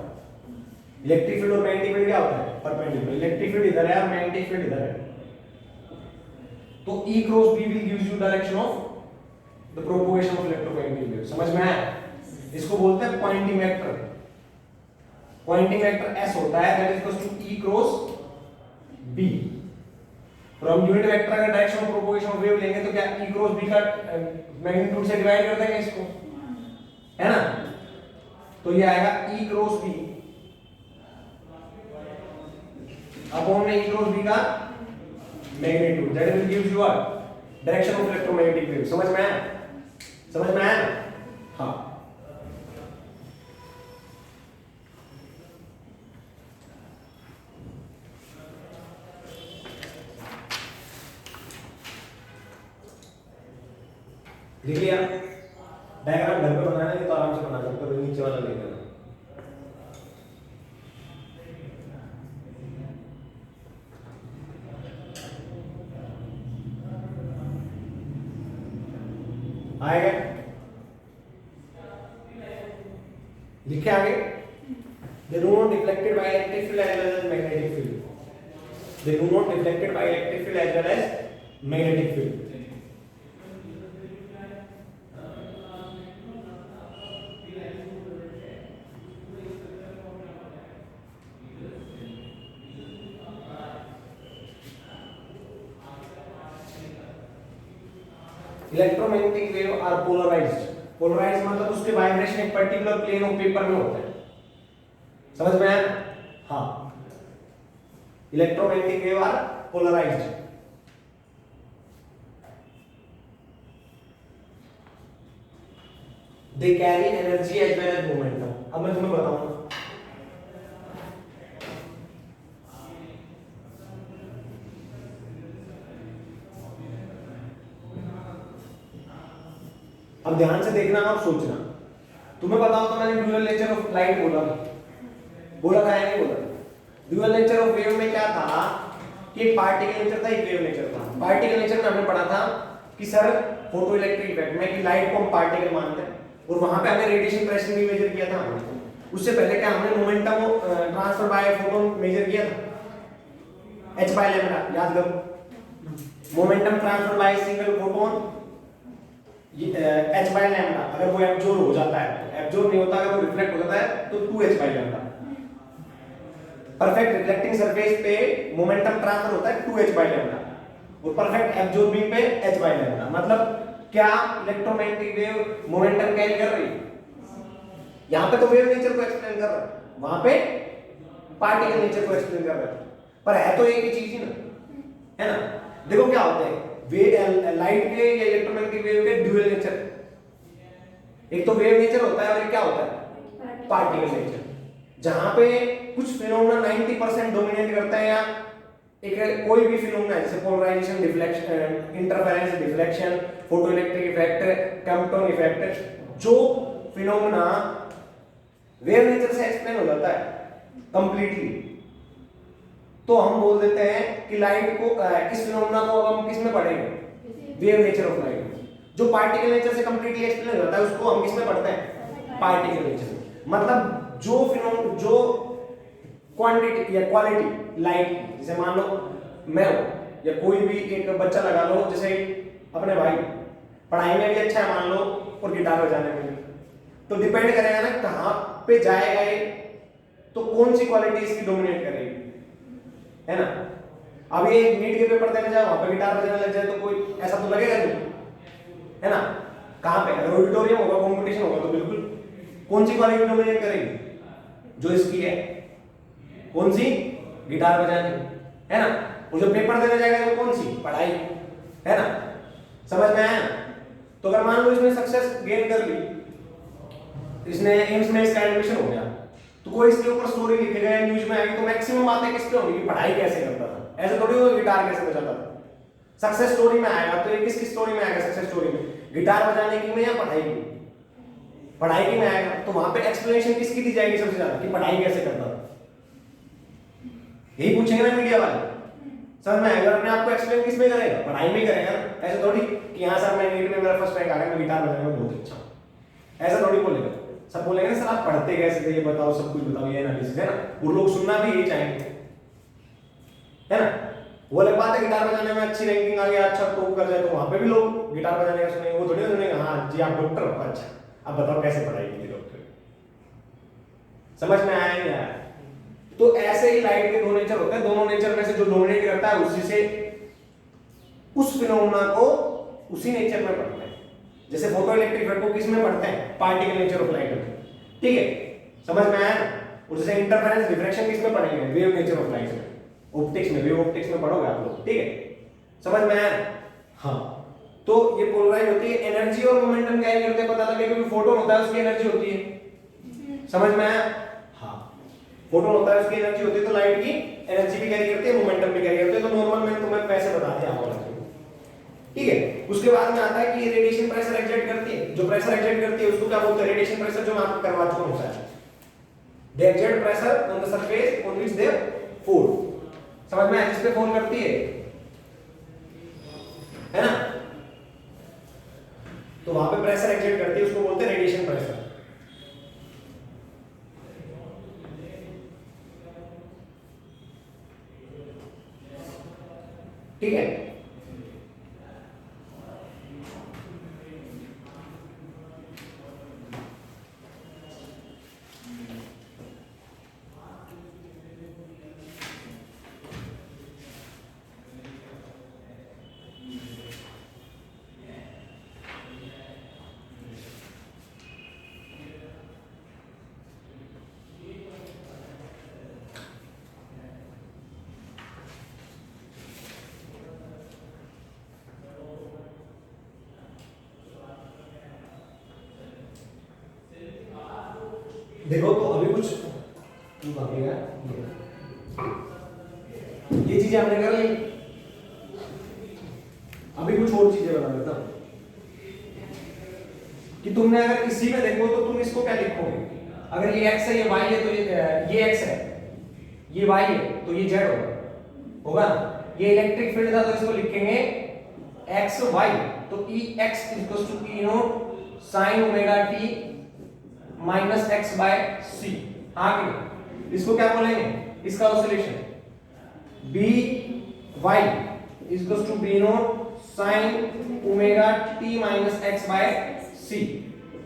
इलेक्ट्रिक फील्ड और मैग्नेटिक फील्ड क्या होता है परपेंडिकुलर। इलेक्ट्रिक फील्ड इधर है और मैग्नेटिक फील्ड इधर है, तो E cross B will gives you direction of the propagation of electromagnetic wave. समझ में आया? इसको बोलते हैं Poynting vector. Poynting vector S होता है that is equal to E cross B। From unit vector का direction of propagation of wave लेंगे तो क्या E क्रॉस B का मैग्नीट्यूड से डिवाइड कर देंगे इसको, है ना? तो ये आएगा E क्रॉस B अपॉन में E क्रॉस B का magnitude that will gives you what direction of electromagnetic wave. समझ में आया? समझ में आया ना? हाँ। लिख लिया? डायग्राम घर पे बनाना है तो आराम से बना सकते हो, नीचे वाला ले लेना। आएगा? लिखे आगे? They do not reflected by electric field as well as magnetic field. They do not reflected by electric field as well as magnetic field. Electromagnetic wave are polarised. Polarised मतलब उसके वाइब्रेशन एक पर्टिकुलर प्लेन ऑफ पेपर में होता है। समझ में आया? हाँ। Electromagnetic wave are polarised. They carry energy as well as momentum. अब मैं तुम्हें बताऊंगा अब ध्यान से देखना और सोचना। तुम्हें पता हो तो मैंने ड्यूअल नेचर ऑफ लाइट बोला था या नहीं बोला? ड्यूअल नेचर ऑफ वेव में क्या था कि एक पार्टिकल नेचर था, एक वेव नेचर था। पार्टिकल नेचर में हमने पढ़ा था कि सर फोटो इलेक्ट्रिक इफेक्ट में कि लाइट को हम पार्टिकल मानते हैं और वहां पे हमने रेडिएशन प्रेशर भी मेजर किया था। उससे पहले क्या हमने momentum transfer by photon measure किया था h बाय लैम्डा। याद करो momentum transfer by single photon h by lambda. अगर वो एब्जॉर्ब हो जाता है, एब्जॉर्ब नहीं होता, अगर वो रिफ्लेक्ट हो जाता है तो 2h by lambda. Perfect reflecting surface पे मोमेंटम ट्रांसफर होता है 2h बाय लैम्डा और परफेक्ट एब्जॉर्बिंग पे h बाय लैम्डा। मतलब क्या इलेक्ट्रोमैग्नेटिक वेव मोमेंटम कैरी कर रही है? यहाँ पे तो वेव नेचर को एक्सप्लेन कर रहा है, वहां पे पार्टिकल नेचर को एक्सप्लेन कर रहा है, पर है तो एक ही चीज ही ना, है ना। देखो क्या होते हैं वे लाइट के या इलेक्ट्रोमैग्नेटिक वेव के ड्यूअल नेचर, एक तो वेव नेचर होता है और एक क्या होता है पार्टिकल नेचर, जहां पे कुछ फिनोमेना 90% डोमिनेट करते हैं, या एक कोई भी फिनोमेना जैसे polarisation, deflection, interference, deflection, photoelectric effect, Compton effect, जो फिनोमेना वेव नेचर से एक्सप्लेन हो जाता है कंप्लीटली, तो हम बोल देते हैं कि लाइट को इस फिनोमेना को अब हम किस में पढ़ेंगे वेव नेचर ऑफ लाइट। जो पार्टिकल नेचर से कंप्लीटली एक्सप्लेन हो जाता है उसको हम किस में पढ़ते हैं पार्टिकल नेचर। मतलब जो क्वांटिटी या क्वालिटी लाइट, जैसे मान लो मैं हूं या कोई भी एक बच्चा लगा लो, जैसे अपने भाई पढ़ाई में भी अच्छा है मान लो और गिटार बजाने में भी, तो डिपेंड करेगा ना कहां पे जाएगा ये, तो कौन सी क्वालिटी इसकी डोमिनेट करेगी, है ना। अब ये नीट के पेपर देने जाए वहां पे गिटार बजाने लग जाए तो कोई ऐसा तो लगेगा नहीं, है ना। कहां पे अगर ऑडिटोरियम होगा, कंपटीशन होगा, तो बिल्कुल कौन सी क्वालिटी डोमिनेट करेगी जो इसकी है, कौन सी गिटार बजाने, है ना। और जो पेपर देने जाएगा वो कौन सी पढ़ाई, है ना। समझ में आया। तो अगर मान लो इसने सक्सेस गेन कर ली, इसने एम्स में इसका एडमिशन हो गया, तो कोई इसके ऊपर स्टोरी लिखेगा या न्यूज में आएगी, तो मैक्सिमम बातें किस पे होंगी, पढ़ाई कैसे करता था, ऐसे थोड़ी होगा गिटार कैसे बजाता था। सक्सेस स्टोरी में आएगा तो ये किसकी स्टोरी में आएगा, सक्सेस स्टोरी में गिटार बजाने की में या पढ़ाई की, पढ़ाई की में आएगा। तो वहां पे एक्सप्लेनेशन किसकी दी जाएगी सबसे ज्यादा, कि पढ़ाई कैसे करता था, यही पूछेंगे ना मीडिया वाले। समझ में आएगा, अपने आपको एक्सप्लेन किस में करेगा, पढ़ाई में करेगा ना। ऐसे थोड़ी कि हाँ सर मैं नीट में मेरा फर्स्ट रैंक आ गया, मैं गिटार बजाने में बहुत अच्छा हूं, ऐसा थोड़ी बोलेगा। सब बोलेंगे ना सर आप पढ़ते कैसे थे, ये बताओ, सब कुछ बताओ, ये एनालिसिस, है ना। वो लोग सुनना भी यही चाहेंगे, है ना। वो अलग बात है गिटार बजाने में अच्छी रैंकिंग आ गया, अच्छा टॉप कर जाए, तो वहां पे भी लोग गिटार बजाने का सुनेंगे, वो थोड़ी ना सुनेंगे हाँ जी आप डॉक्टर हो, अच्छा अब बताओ कैसे पढ़ाई की थी डॉक्टर। समझ में आया नहीं आया। तो ऐसे ही लाइट के दो नेचर होते हैं, दोनों नेचर में से जो डोमिनेट करता है उसी से उस फिनोमेना को उसी नेचर में पढ़ते हैं। जैसे फोटो इलेक्ट्रिक इफेक्ट को किस में पढ़ते हैं, पार्टिकल नेचर ऑफ लाइट में, ठीक है, समझ में आया। और जैसे इंटरफेरेंस डिफ्रैक्शन किस में पढ़ेंगे, वेव नेचर ऑफ लाइट में, ऑप्टिक्स में, वेव ऑप्टिक्स में पढ़ोगे आप लोग, ठीक है, समझ में आया। हाँ, तो ये पोलराइज होती है, एनर्जी और मोमेंटम कैरी करते हैं, पता लगे क्योंकि फोटोन होता है उसकी एनर्जी होती है, समझ में आया। हाँ, फोटोन होता है उसकी एनर्जी होती है, तो लाइट की एनर्जी भी कैरी करती है, मोमेंटम भी कैरी करते हैं। तो नॉर्मल में तुम्हें वैसे बता दिया होगा, ठीक है। उसके बाद में आता है कि ये रेडिएशन प्रेशर एक्सर्ट करती है, जो प्रेशर एक्सर्ट करती है उसको क्या बोलते हैं, रेडिएशन प्रेशर, जो मैं आपको करवा चुका हूं sir, the exert pressure on the surface on which they fall, समझ में आया, जिस पे फोन करती है ना। तो वहां पे प्रेशर एक्सर्ट करती है, उसको बोलते हैं रेडिएशन प्रेशर, ठीक है। देखो तो अभी कुछ ये चीजें हमने कर ली, अभी कुछ और चीजें बता देता हूं कि तुमने अगर इसी में देखो तो तुम इसको क्या लिखोगे, अगर ये x है, ये y है, तो ये x है, ये y है, तो ये z होगा ना। ये इलेक्ट्रिक फील्ड था तो इसको लिखेंगे x y, तो Ex = E0 sin omega t minus x by c. हाँ कि इसको क्या बोलेंगे, इसका solution B y is to B naught sine omega t minus x by c.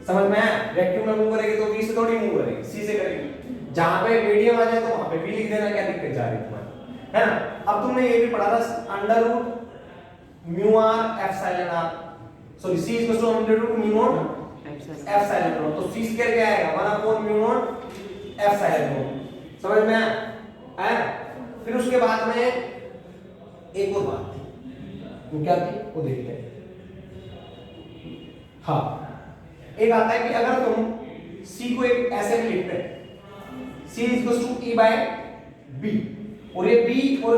समझ में आया। वैक्यूम में मूव करेगी तो बी से थोड़ी मूव करेगी, सी से करेगी। जहां पे मीडियम आ जाए तो वहां पे बी लिख देना, क्या दिक्कत जा रही है तुम्हारी, है ना। अब तुमने ये भी पढ़ा था under root mu r epsilon r, sorry c is to under root mu nought epsilon nought. तो c स्क्वायर क्या आएगा 1/μ0 एप्सिलॉन नॉट। समझ में आया? फिर उसके बाद में एक और बात थी, वो क्या थी वो देखते हैं। हाँ, एक आता है कि अगर तुम c को एक ऐसे भी लिखते हैं c = e/b, और ये b और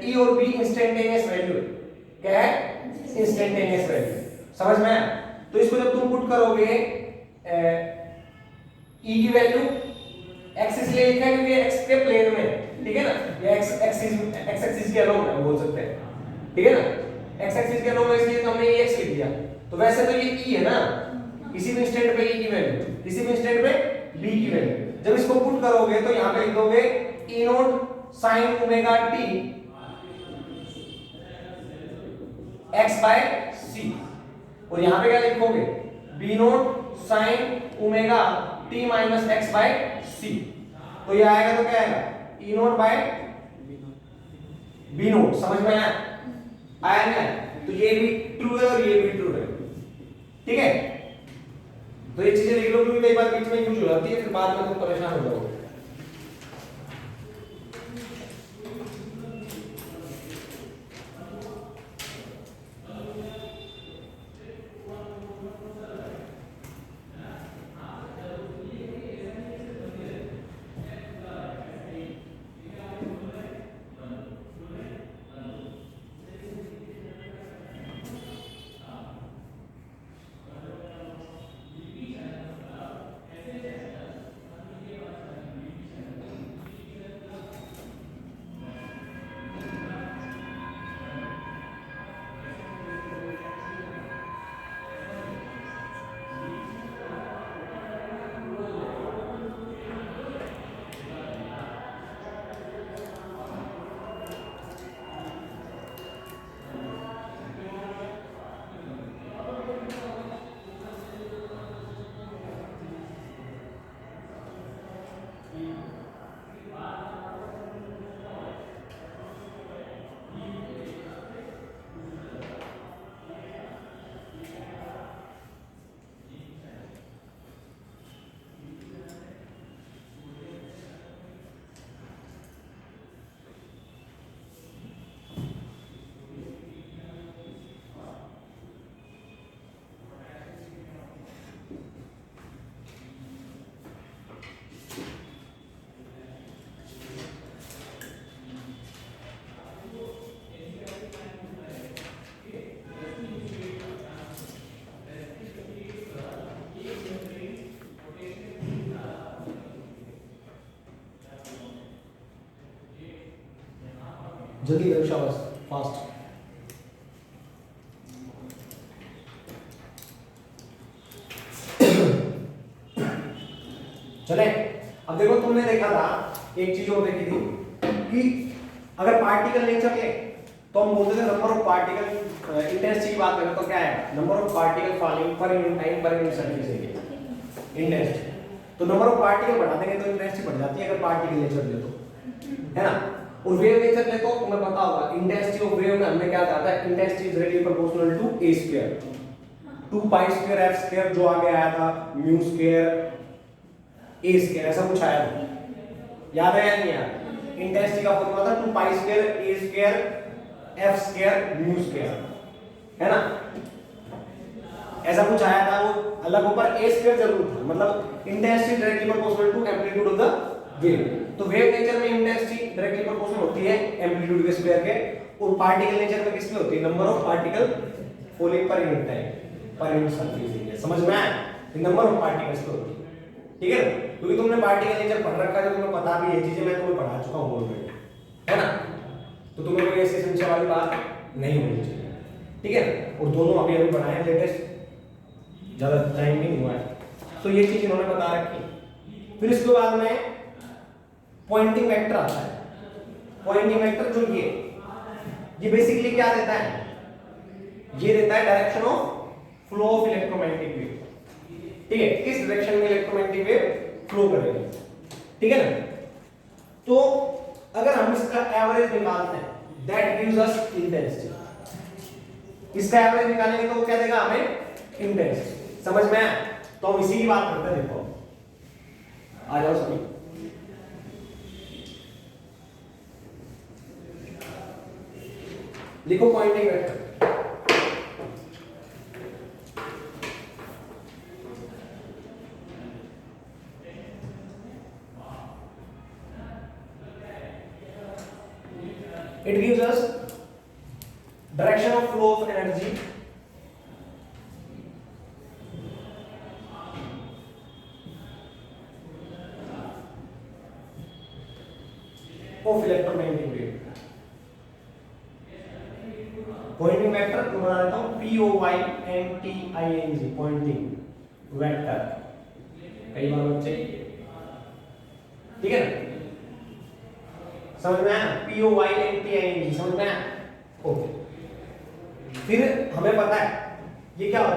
e और b इंस्टेंटेनियस वैल्यू है। क्या है? Instantaneous value. समझ में आया? तो इसको जब तुम पुट करोगे e की वैल्यू x इसलिए लिखा है क्योंकि x के प्लेन में, ठीक है ना, ये x एक्सिस के अलोंग है, बोल सकते हैं, ठीक है ना, x एक्सिस के अलोंग है, इसलिए हमने ये x लिख दिया। तो वैसे तो ये e है ना, किसी भी इंस्टेंट पे e की वैल्यू, किसी भी इंस्टेंट पे b की वैल्यू। जब इसको पुट करोगे तो यहां पे लिख दोगे e0 sin omega t x/c, और यहां पे क्या लिखोगे b0 sin omega t minus x/c। तो ये आएगा तो क्या आएगा e0 b0। समझ में आया? आया नहीं आया? तो ये भी ट्रू है और ये भी ट्रू है, ठीक है। तो ये चीजें लिख लो क्योंकि कई बार बीच में यूज हो जाती है, फिर बाद में तुम परेशान हो जाओगे। जल्दी करो, शाबाश, फास्ट। चले, अब देखो तुमने देखा था एक चीज और देखी थी कि अगर पार्टिकल नेचर ले तो हम बोलते थे नंबर ऑफ पार्टिकल, इंटेंसिटी की बात करें तो क्या है number of particle falling per unit time per unit surface area, intensity. तो नंबर ऑफ पार्टिकल बढ़ा देंगे तो इंटेंसिटी बढ़ जाती है अगर पार्टिकल नेचर ले तो, है ना। और वेव नेचर ले तो तुम्हें पता होगा इंटेंसिटी ऑफ वेव में हमने क्या कहा था, intensity is directly proportional to a square, 2 pi square f square जो आगे आया था म्यू स्क्वायर a स्क्वायर, ऐसा कुछ आया था, याद है या नहीं यार? इंटेंसिटी का फॉर्मूला था 2 pi square a square f square mu square, है ना, ऐसा कुछ आया था। वो अलग ऊपर a स्क्वायर जरूर था, मतलब intensity directly proportional to amplitude of the wave. तो वेव नेचर में इंटेंसिटी डायरेक्टली प्रोपोर्शनल होती है एम्पलीट्यूड के स्क्वायर के, और पार्टिकल नेचर में किसमें होती है, number of particle falling per unit time per unit surface area. समझ में आया? नंबर ऑफ पार्टिकल्स पे होती है, ठीक है ना, क्योंकि तुमने पार्टिकल नेचर पढ़ रखा है तो तुम्हें पता भी है, चीजें मैं तुम्हें पढ़ा चुका हूं ऑलरेडी, है ना। तो तुम्हें कोई ऐसी संख्या वाली बात नहीं होनी चाहिए, ठीक है। और दोनों अभी अभी बनाए हैं लेटेस्ट, ज्यादा टाइम नहीं हुआ है, तो ये चीज इन्होंने बता रखी। फिर इसके बाद में पॉइंटिंग वेक्टर आता है। पॉइंटिंग वेक्टर जो ये बेसिकली क्या देता है, ये देता है direction of flow of electromagnetic wave, ठीक है, किस डायरेक्शन में इलेक्ट्रोमैग्नेटिक वेव फ्लो करेगी, ठीक है ना। तो अगर हम इसका एवरेज निकालते हैं दैट गिव्स अस इंटेंसिटी, इसका एवरेज निकालेंगे तो वो क्या देगा हमें, इंटेंसिटी। समझ में आया? तो हम इसी की बात करते हैं। देखो आ जाओ सभी, लिखो Poynting vector. It gives us direction of flow of energy of electromagnetic wave। Poynting vector मैं बता देता हूँ POINTING, पॉइंटिंग वेक्टर। कई बार बच्चे, ठीक है ना, समझ में आया? POINTING समझ में आया? ओके। फिर हमें पता है ये क्या होता